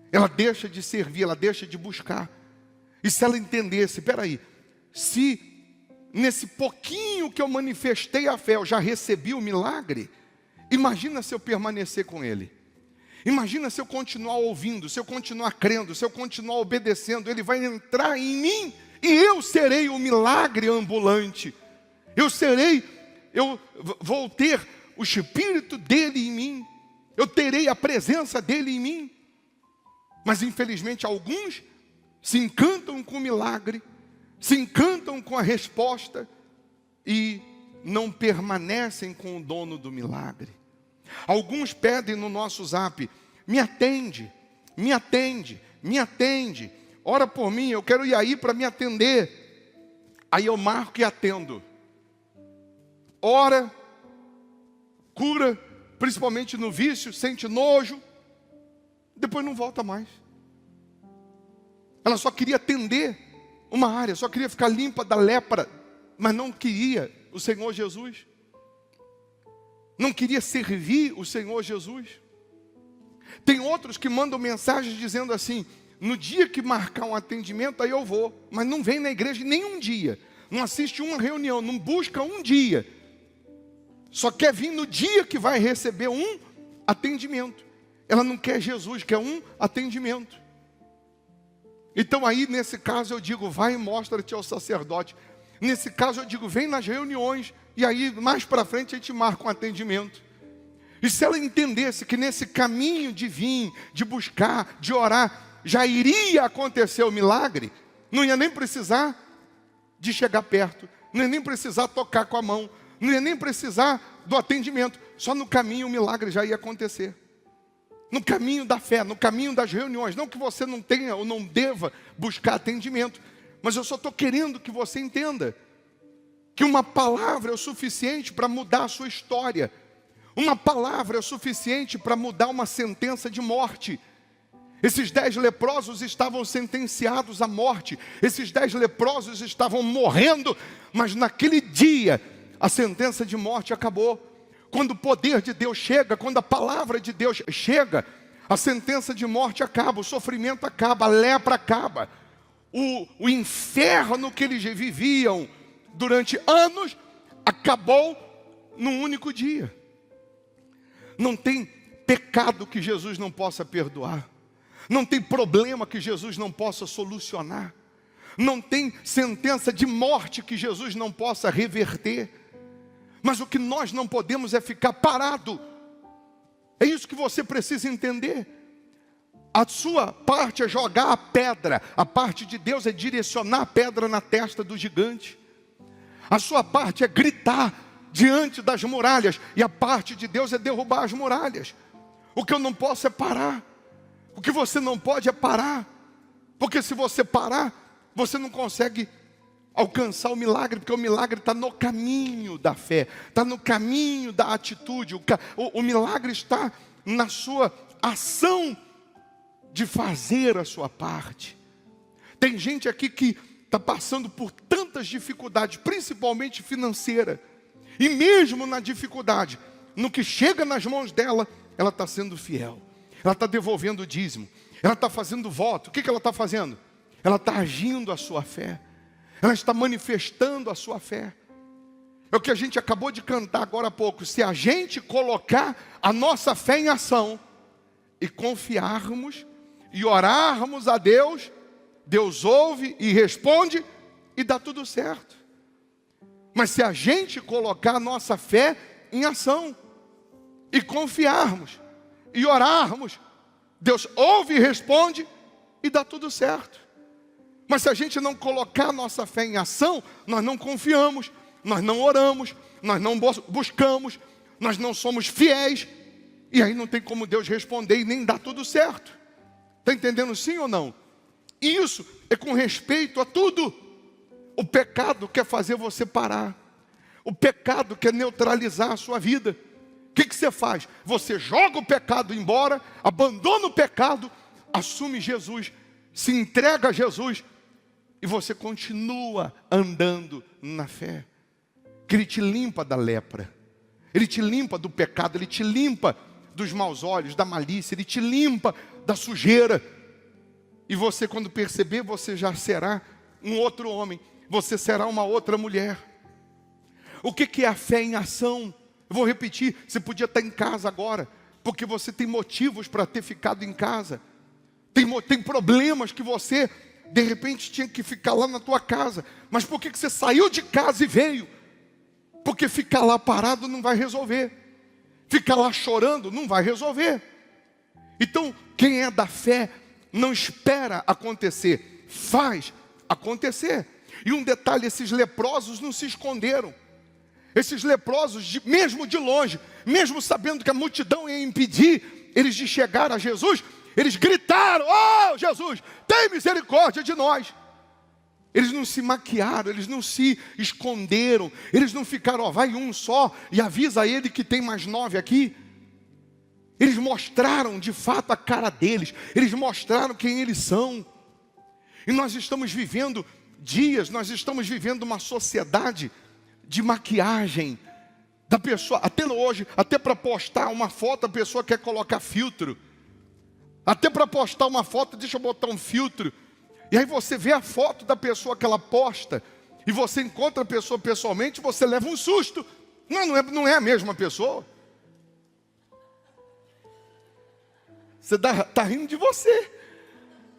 Ela deixa de servir, ela deixa de buscar. E se ela entendesse, peraí, se nesse pouquinho que eu manifestei a fé, eu já recebi o milagre, imagina se eu permanecer com ele. Imagina se eu continuar ouvindo, se eu continuar crendo, se eu continuar obedecendo, ele vai entrar em mim e eu serei o milagre ambulante. Eu vou ter o Espírito dele em mim, eu terei a presença dele em mim. Mas infelizmente alguns se encantam com o milagre, se encantam com a resposta e não permanecem com o dono do milagre. Alguns pedem no nosso zap, me atende, me atende, me atende, ora por mim, eu quero ir aí para me atender. Aí eu marco e atendo. Ora, cura, principalmente no vício, sente nojo, depois não volta mais. Ela só queria atender uma área, só queria ficar limpa da lepra, mas não queria o Senhor Jesus. Não queria servir o Senhor Jesus. Tem outros que mandam mensagens dizendo assim, no dia que marcar um atendimento, aí eu vou, mas não vem na igreja nem um dia, não assiste uma reunião, não busca um dia, só quer vir no dia que vai receber um atendimento. Ela não quer Jesus, quer um atendimento. Então aí nesse caso eu digo, vai e mostra-te ao sacerdote. Nesse caso eu digo, vem nas reuniões, e aí mais para frente a gente marca um atendimento. E se ela entendesse que nesse caminho de vir, de buscar, de orar, já iria acontecer o milagre, não ia nem precisar de chegar perto, não ia nem precisar tocar com a mão, não ia nem precisar do atendimento. Só no caminho o milagre já ia acontecer. No caminho da fé, no caminho das reuniões. Não que você não tenha ou não deva buscar atendimento, mas eu só estou querendo que você entenda que uma palavra é o suficiente para mudar a sua história. Uma palavra é o suficiente para mudar uma sentença de morte. Esses 10 leprosos estavam sentenciados à morte. Esses 10 leprosos estavam morrendo, mas naquele dia a sentença de morte acabou. Quando o poder de Deus chega, quando a palavra de Deus chega, a sentença de morte acaba, o sofrimento acaba, a lepra acaba. O inferno que eles viviam durante anos acabou num único dia. Não tem pecado que Jesus não possa perdoar. Não tem problema que Jesus não possa solucionar. Não tem sentença de morte que Jesus não possa reverter. Mas o que nós não podemos é ficar parado. É isso que você precisa entender. A sua parte é jogar a pedra. A parte de Deus é direcionar a pedra na testa do gigante. A sua parte é gritar diante das muralhas. E a parte de Deus é derrubar as muralhas. O que eu não posso é parar. O que você não pode é parar. Porque se você parar, você não consegue alcançar o milagre. Porque o milagre está no caminho da fé. Está no caminho da atitude. O milagre está na sua ação de fazer a sua parte. Tem gente aqui que está passando por tantas dificuldades, principalmente financeira. E mesmo na dificuldade, no que chega nas mãos dela, ela está sendo fiel. Ela está devolvendo o dízimo. Ela está fazendo voto. O que ela está fazendo? Ela está agindo a sua fé. Ela está manifestando a sua fé. É o que a gente acabou de cantar agora há pouco. Se a gente colocar a nossa fé em ação e confiarmos e orarmos a Deus, Deus ouve e responde e dá tudo certo. Mas se a gente colocar a nossa fé em ação e confiarmos e orarmos, Deus ouve e responde e dá tudo certo. Mas se a gente não colocar a nossa fé em ação, nós não confiamos, nós não oramos, nós não buscamos, nós não somos fiéis, e aí não tem como Deus responder e nem dar tudo certo. Está entendendo sim ou não? Isso é com respeito a tudo. O pecado quer fazer você parar. O pecado quer neutralizar a sua vida. O que você faz? Você joga o pecado embora, abandona o pecado, assume Jesus, se entrega a Jesus e você continua andando na fé. Que Ele te limpa da lepra, Ele te limpa do pecado, Ele te limpa dos maus olhos, da malícia, Ele te limpa da sujeira. E você, quando perceber, você já será um outro homem, você será uma outra mulher. O que é a fé em ação? Eu vou repetir, você podia estar em casa agora, porque você tem motivos para ter ficado em casa. Tem problemas que você, de repente, tinha que ficar lá na tua casa. Mas por que você saiu de casa e veio? Porque ficar lá parado não vai resolver. Ficar lá chorando não vai resolver. Então, quem é da fé, não espera acontecer, faz acontecer. E um detalhe, esses leprosos não se esconderam. Esses leprosos, mesmo de longe, mesmo sabendo que a multidão ia impedir eles de chegar a Jesus, eles gritaram: "Oh, Jesus, tem misericórdia de nós!" Eles não se maquiaram, eles não se esconderam, eles não ficaram: "Ó, vai um só e avisa ele que tem mais 9 aqui." Eles mostraram de fato a cara deles, eles mostraram quem eles são. E nós estamos vivendo dias, nós estamos vivendo uma sociedade de maquiagem da pessoa. Até hoje, até para postar uma foto, a pessoa quer colocar filtro. Até para postar uma foto, deixa eu botar um filtro. E aí você vê a foto da pessoa que ela posta, e você encontra a pessoa pessoalmente, você leva um susto. Não é a mesma pessoa. Você está rindo de você.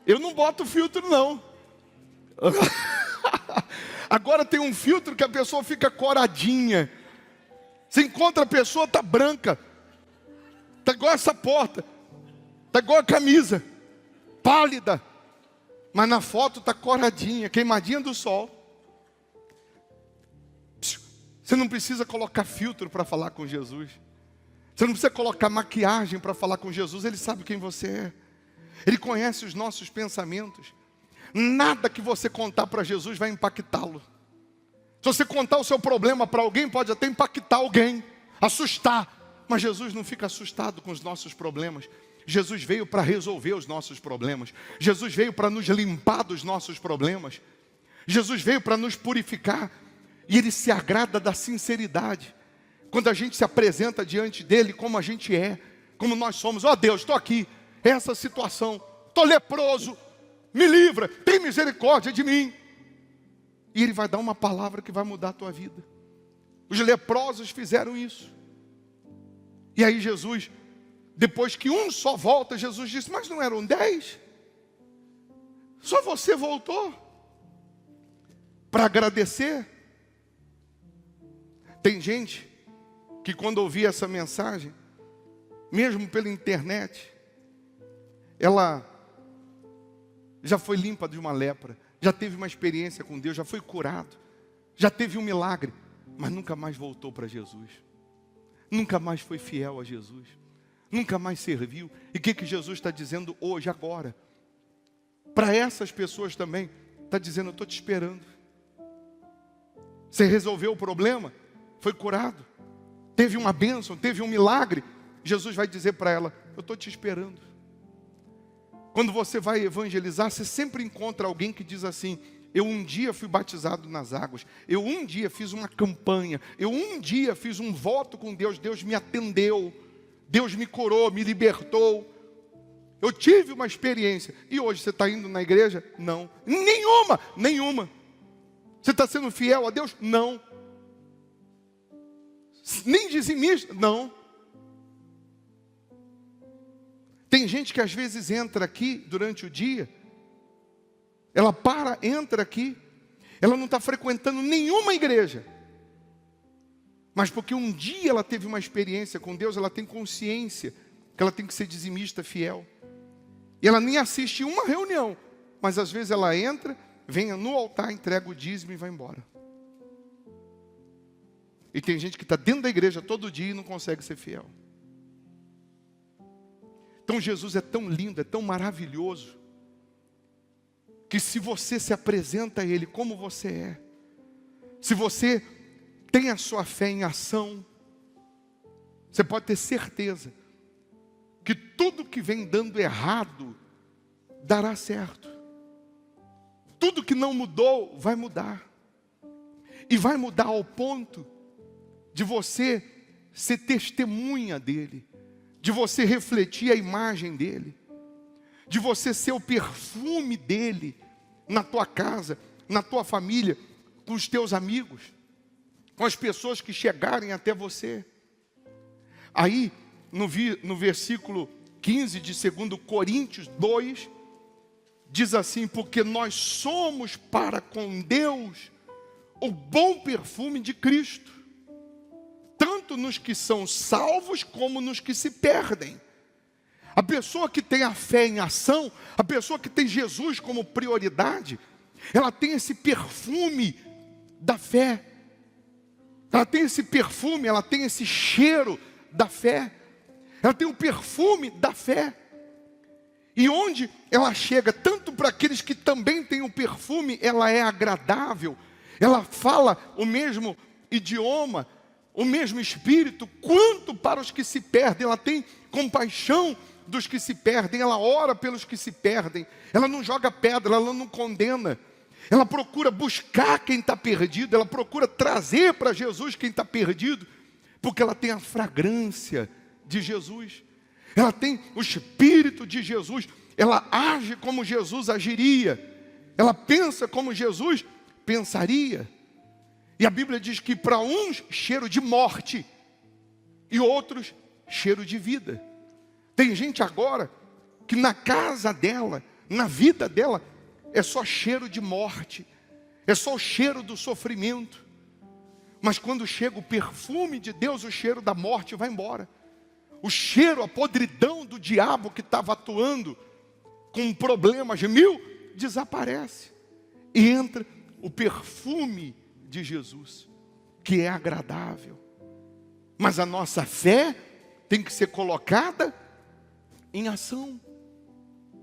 Eu não boto filtro, não. Agora tem um filtro que a pessoa fica coradinha. Você encontra a pessoa, está branca. Está igual essa porta. Está igual a camisa. Pálida. Mas na foto está coradinha, queimadinha do sol. Você não precisa colocar filtro para falar com Jesus. Você não precisa colocar maquiagem para falar com Jesus. Ele sabe quem você é. Ele conhece os nossos pensamentos. Nada que você contar para Jesus vai impactá-lo. Se você contar o seu problema para alguém, pode até impactar alguém, assustar. Mas Jesus não fica assustado com os nossos problemas. Jesus veio para resolver os nossos problemas. Jesus veio para nos limpar dos nossos problemas. Jesus veio para nos purificar. E Ele se agrada da sinceridade. Quando a gente se apresenta diante dEle como a gente é, como nós somos. Ó Deus, estou aqui, essa situação, estou leproso, me livra, tem misericórdia de mim. E Ele vai dar uma palavra que vai mudar a tua vida. Os leprosos fizeram isso. E aí Jesus, depois que um só volta, Jesus disse, mas não eram 10? Só você voltou para agradecer? Tem gente que quando ouvia essa mensagem, mesmo pela internet, ela já foi limpa de uma lepra, já teve uma experiência com Deus, já foi curado, já teve um milagre, mas nunca mais voltou para Jesus. Nunca mais foi fiel a Jesus. Nunca mais serviu. E o que Jesus está dizendo hoje, agora? Para essas pessoas também, está dizendo, eu estou te esperando. Você resolveu o problema? Foi curado? Teve uma bênção? Teve um milagre? Jesus vai dizer para ela, eu estou te esperando. Quando você vai evangelizar, você sempre encontra alguém que diz assim, eu um dia fui batizado nas águas, eu um dia fiz uma campanha, eu um dia fiz um voto com Deus, Deus me atendeu, Deus me curou, me libertou. Eu tive uma experiência. E hoje você está indo na igreja? Não. Nenhuma. Você está sendo fiel a Deus? Não. Nem dizimista? Não. Tem gente que às vezes entra aqui durante o dia, ela entra aqui, ela não está frequentando nenhuma igreja, mas porque um dia ela teve uma experiência com Deus, ela tem consciência que ela tem que ser dizimista fiel, e ela nem assiste uma reunião, mas às vezes ela entra, vem no altar, entrega o dízimo e vai embora. E tem gente que está dentro da igreja todo dia e não consegue ser fiel. Então Jesus é tão lindo, é tão maravilhoso, que se você se apresenta a Ele como você é, se você tem a sua fé em ação, você pode ter certeza que tudo que vem dando errado, dará certo. Tudo que não mudou, vai mudar. E vai mudar ao ponto de você ser testemunha dEle, de você refletir a imagem dEle, de você ser o perfume dEle na tua casa, na tua família, com os teus amigos, com as pessoas que chegarem até você. Aí, no versículo 15 de 2 Coríntios 2, diz assim, porque nós somos para com Deus o bom perfume de Cristo, tanto nos que são salvos como nos que se perdem. A pessoa que tem a fé em ação, a pessoa que tem Jesus como prioridade, ela tem esse perfume da fé. Ela tem esse perfume, ela tem esse cheiro da fé. Ela tem o perfume da fé. E onde ela chega, tanto para aqueles que também têm o perfume, ela é agradável. Ela fala o mesmo idioma, o mesmo espírito, quanto para os que se perdem. Ela tem compaixão dos que se perdem, ela ora pelos que se perdem, ela não joga pedra, ela não condena, ela procura buscar quem está perdido, ela procura trazer para Jesus quem está perdido, porque ela tem a fragrância de Jesus, ela tem o Espírito de Jesus, ela age como Jesus agiria, ela pensa como Jesus pensaria. E a Bíblia diz que para uns cheiro de morte e outros cheiro de vida. Tem gente agora que na casa dela, na vida dela, é só cheiro de morte, é só o cheiro do sofrimento. Mas quando chega o perfume de Deus, o cheiro da morte vai embora. o cheiro, a podridão do diabo que estava atuando com problemas de 1000, desaparece. E entra o perfume de Jesus, que é agradável. Mas a nossa fé tem que ser colocada em ação,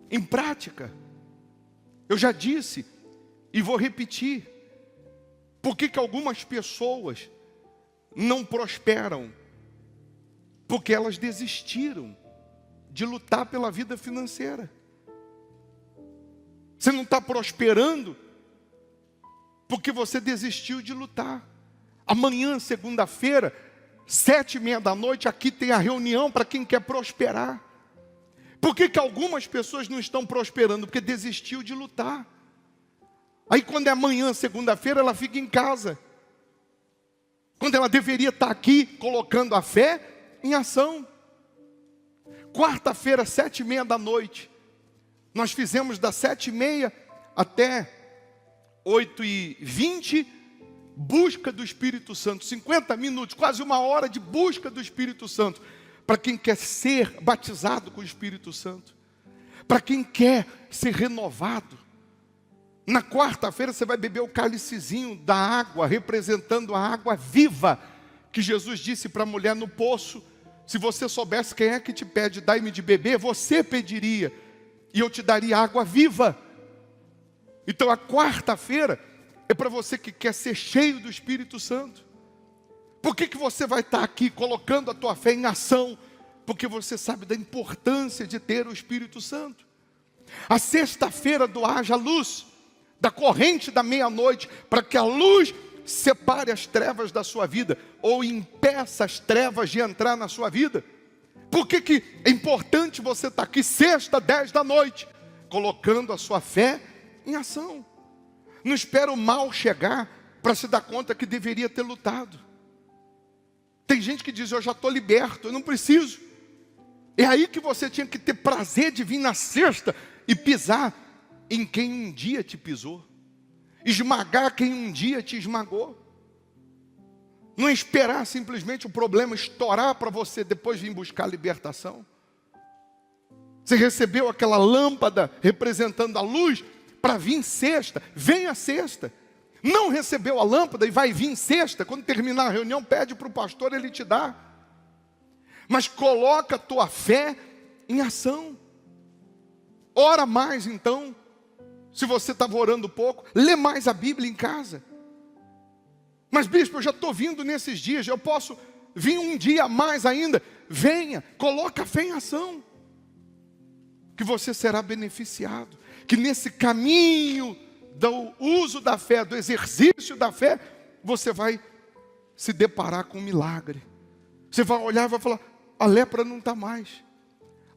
em prática. Eu já disse e vou repetir. Por que algumas pessoas não prosperam? Porque elas desistiram de lutar pela vida financeira. Você não está prosperando porque você desistiu de lutar. Amanhã, segunda-feira, 19h30, aqui tem a reunião para quem quer prosperar. Por que algumas pessoas não estão prosperando? Porque desistiu de lutar. Aí quando é amanhã, segunda-feira, ela fica em casa. Quando ela deveria estar aqui, colocando a fé em ação. Quarta-feira, 19h30, nós fizemos das 7h30 até 8h20, busca do Espírito Santo. 50 minutos, quase 1 hora de busca do Espírito Santo. Para quem quer ser batizado com o Espírito Santo. Para quem quer ser renovado. Na quarta-feira você vai beber o cálicezinho da água, representando a água viva, que Jesus disse para a mulher no poço. Se você soubesse quem é que te pede, dai-me de beber, você pediria, e eu te daria água viva. Então a quarta-feira é para você que quer ser cheio do Espírito Santo. Por que você vai estar aqui colocando a tua fé em ação? Porque você sabe da importância de ter o Espírito Santo. A sexta-feira do Haja Luz, da corrente da meia-noite, para que a luz separe as trevas da sua vida, ou impeça as trevas de entrar na sua vida. Por que é importante você estar aqui sexta, 10h, colocando a sua fé em ação? Não espera o mal chegar para se dar conta que deveria ter lutado. Tem gente que diz, eu já estou liberto, eu não preciso. É aí que você tinha que ter prazer de vir na sexta e pisar em quem um dia te pisou. Esmagar quem um dia te esmagou. Não esperar simplesmente o problema estourar para você depois vir buscar a libertação. Você recebeu aquela lâmpada representando a luz para vir sexta, venha sexta. Não recebeu a lâmpada e vai vir sexta, quando terminar a reunião, pede para o pastor, ele te dá. Mas coloca a tua fé em ação. Ora mais então. Se você estava orando pouco, lê mais a Bíblia em casa. Mas bispo, eu já estou vindo nesses dias, eu posso vir um dia a mais ainda. Venha, coloca a fé em ação. Que você será beneficiado. Que nesse caminho do uso da fé, do exercício da fé, você vai se deparar com um milagre. Você vai olhar e vai falar, a lepra não está mais.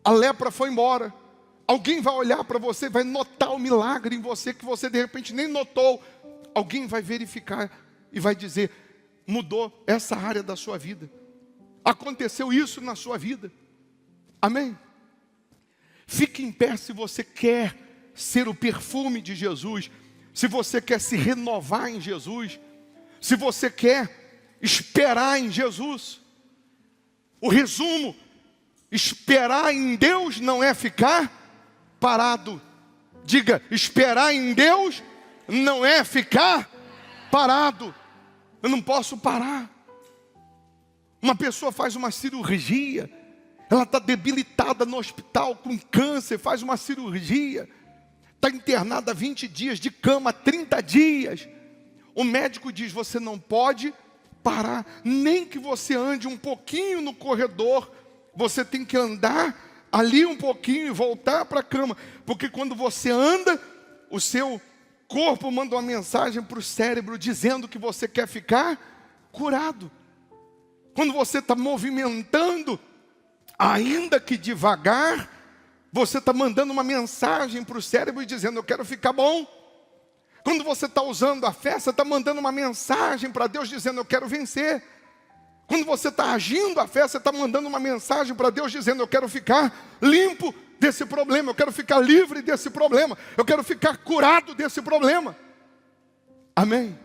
A lepra foi embora. Alguém vai olhar para você, vai notar o milagre em você, que você de repente nem notou. Alguém vai verificar e vai dizer, mudou essa área da sua vida. Aconteceu isso na sua vida. Amém? Fique em pé se você quer ser o perfume de Jesus. Se você quer se renovar em Jesus. Se você quer esperar em Jesus. O resumo, esperar em Deus não é ficar parado. Diga, esperar em Deus não é ficar parado. Eu não posso parar. Uma pessoa faz uma cirurgia, ela está debilitada no hospital com câncer, faz uma cirurgia, está internada 20 dias de cama, 30 dias. O médico diz, você não pode parar, nem que você ande um pouquinho no corredor, você tem que andar ali um pouquinho e voltar para a cama, porque quando você anda, o seu corpo manda uma mensagem para o cérebro dizendo que você quer ficar curado. Quando você está movimentando, ainda que devagar, você está mandando uma mensagem para o cérebro dizendo, eu quero ficar bom. Quando você está usando a fé, você está mandando uma mensagem para Deus dizendo, eu quero vencer. Quando você está agindo a fé, você está mandando uma mensagem para Deus dizendo, eu quero ficar limpo desse problema, eu quero ficar livre desse problema, eu quero ficar curado desse problema. Amém?